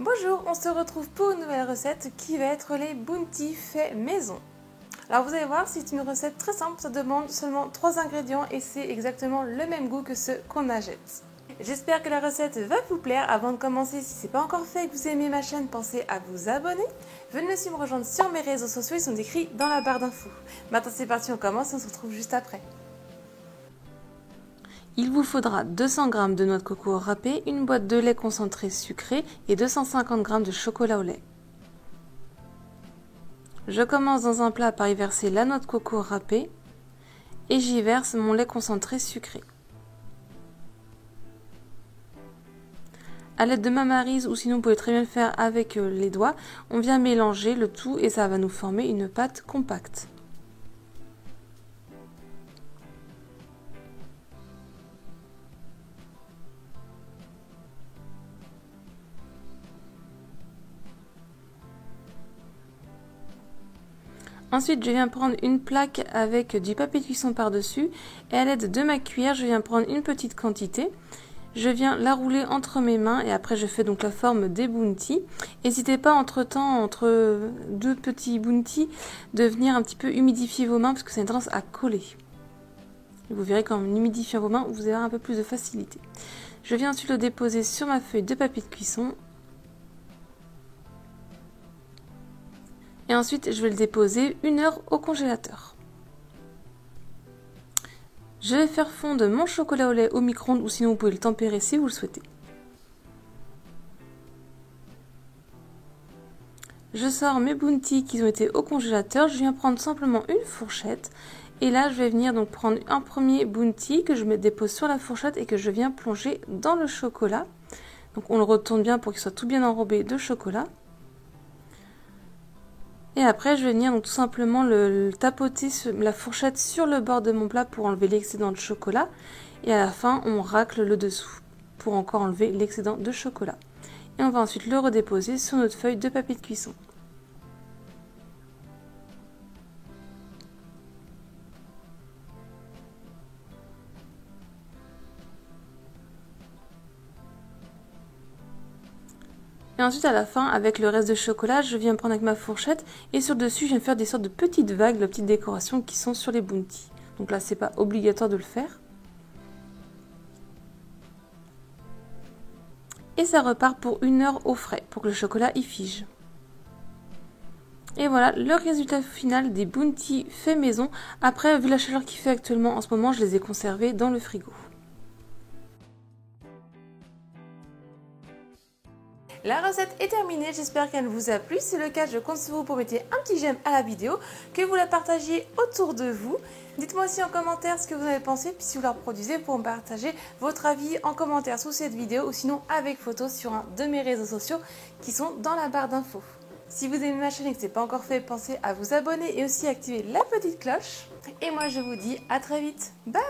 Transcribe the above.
Bonjour, on se retrouve pour une nouvelle recette qui va être les bounty faits maison. Alors vous allez voir, c'est une recette très simple, ça demande seulement 3 ingrédients et c'est exactement le même goût que ceux qu'on achète. J'espère que la recette va vous plaire. Avant de commencer, si ce n'est pas encore fait et que vous aimez ma chaîne, pensez à vous abonner. Venez aussi me rejoindre sur mes réseaux sociaux, ils sont décrits dans la barre d'infos. Maintenant c'est parti, on commence et on se retrouve juste après. Il vous faudra 200 g de noix de coco râpée, une boîte de lait concentré sucré et 250 g de chocolat au lait. Je commence dans un plat par y verser la noix de coco râpée et j'y verse mon lait concentré sucré. A l'aide de ma maryse, ou sinon vous pouvez très bien le faire avec les doigts, on vient mélanger le tout et ça va nous former une pâte compacte. Ensuite, je viens prendre une plaque avec du papier de cuisson par-dessus et à l'aide de ma cuillère, je viens prendre une petite quantité. Je viens la rouler entre mes mains et après je fais donc la forme des bounty. N'hésitez pas entre-temps, entre deux petits bounty, de venir un petit peu humidifier vos mains parce que ça a une tendance à coller. Et vous verrez qu'en humidifiant vos mains, vous allez avoir un peu plus de facilité. Je viens ensuite le déposer sur ma feuille de papier de cuisson. Et ensuite, je vais le déposer 1 heure au congélateur. Je vais faire fondre mon chocolat au lait au micro-ondes ou sinon vous pouvez le tempérer si vous le souhaitez. Je sors mes bounty qui ont été au congélateur. Je viens prendre simplement une fourchette. Et là, je vais venir donc prendre un premier bounty que je me dépose sur la fourchette et que je viens plonger dans le chocolat. Donc on le retourne bien pour qu'il soit tout bien enrobé de chocolat. Et après, je vais venir donc tout simplement le tapoter la fourchette sur le bord de mon plat pour enlever l'excédent de chocolat. Et à la fin, on racle le dessous pour encore enlever l'excédent de chocolat. Et on va ensuite le redéposer sur notre feuille de papier de cuisson. Et ensuite à la fin, avec le reste de chocolat, je viens prendre avec ma fourchette et sur le dessus, je viens faire des sortes de petites vagues, de petites décorations qui sont sur les bounty. Donc là, c'est pas obligatoire de le faire. Et ça repart pour 1 heure au frais, pour que le chocolat y fige. Et voilà le résultat final des bounty faits maison. Après, vu la chaleur qu'il fait actuellement en ce moment, je les ai conservés dans le frigo. La recette est terminée, j'espère qu'elle vous a plu. Si c'est le cas, je compte sur vous pour mettre un petit j'aime à la vidéo, que vous la partagiez autour de vous. Dites-moi aussi en commentaire ce que vous en avez pensé, puis si vous la reproduisez, pour me partager votre avis en commentaire sous cette vidéo ou sinon avec photo sur un de mes réseaux sociaux qui sont dans la barre d'infos. Si vous aimez ma chaîne et que ce n'est pas encore fait, pensez à vous abonner et aussi activer la petite cloche. Et moi je vous dis à très vite, bye!